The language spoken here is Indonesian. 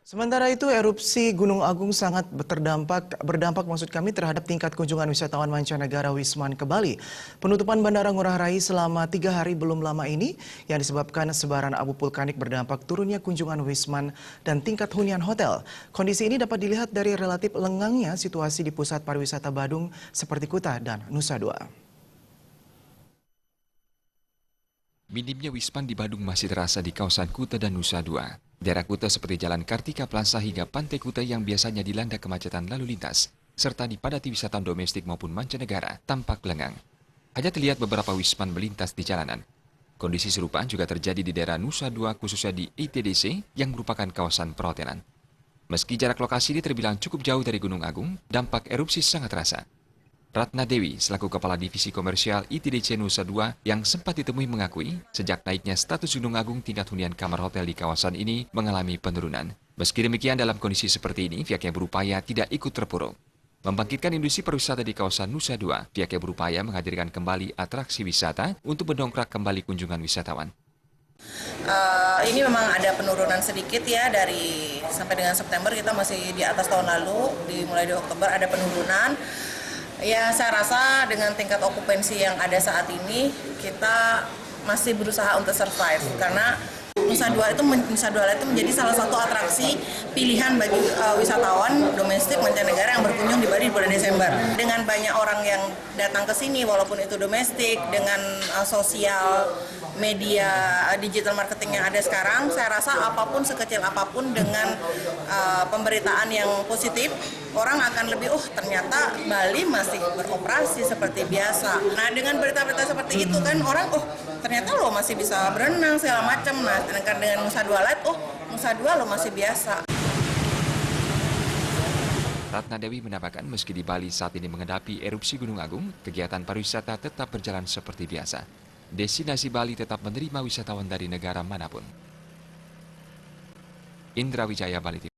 Sementara itu, erupsi Gunung Agung sangat berdampak terhadap tingkat kunjungan wisatawan mancanegara Wisman ke Bali. Penutupan Bandara Ngurah Rai selama 3 hari belum lama ini yang disebabkan sebaran abu vulkanik berdampak turunnya kunjungan Wisman dan tingkat hunian hotel. Kondisi ini dapat dilihat dari relatif lengangnya situasi di pusat pariwisata Badung seperti Kuta dan Nusa Dua. Minimnya Wisman di Badung masih terasa di kawasan Kuta dan Nusa Dua. Daerah Kuta seperti Jalan Kartika Plaza hingga Pantai Kuta yang biasanya dilanda kemacetan lalu lintas, serta dipadati wisatawan domestik maupun mancanegara, tampak lengang. Hanya terlihat beberapa Wisman melintas di jalanan. Kondisi serupa juga terjadi di daerah Nusa Dua khususnya di ITDC yang merupakan kawasan perhotelan. Meski jarak lokasi ini terbilang cukup jauh dari Gunung Agung, dampak erupsi sangat terasa. Ratna Dewi, selaku Kepala Divisi Komersial ITDC Nusa Dua yang sempat ditemui mengakui, sejak naiknya status Gunung Agung tingkat hunian kamar hotel di kawasan ini mengalami penurunan. Meski demikian, dalam kondisi seperti ini, pihaknya berupaya tidak ikut terpuruk. Membangkitkan industri pariwisata di kawasan Nusa Dua, pihaknya berupaya menghadirkan kembali atraksi wisata untuk mendongkrak kembali kunjungan wisatawan. Ini memang ada penurunan sedikit ya, dari sampai dengan September kita masih di atas tahun lalu, mulai di Oktober ada penurunan. Ya, saya rasa dengan tingkat okupansi yang ada saat ini, kita masih berusaha untuk survive. Karena Nusa Dua itu menjadi salah satu atraksi pilihan bagi wisatawan domestik mancanegara yang berkunjung di Bali di bulan Desember. Dengan banyak orang yang datang ke sini, walaupun itu domestik, dengan sosial media digital marketing yang ada sekarang, saya rasa apapun sekecil apapun dengan pemberitaan yang positif, orang akan lebih, ternyata Bali masih beroperasi seperti biasa. Nah, dengan berita-berita seperti itu kan orang, ternyata lo masih bisa berenang segala macam. Nah, sedangkan dengan Nusa Dua Light, Nusa Dua lo masih biasa. Ratna Dewi menambahkan meski di Bali saat ini menghadapi erupsi Gunung Agung, kegiatan pariwisata tetap berjalan seperti biasa. Destinasi Bali tetap menerima wisatawan dari negara manapun. Indra Wijaya, Bali TV.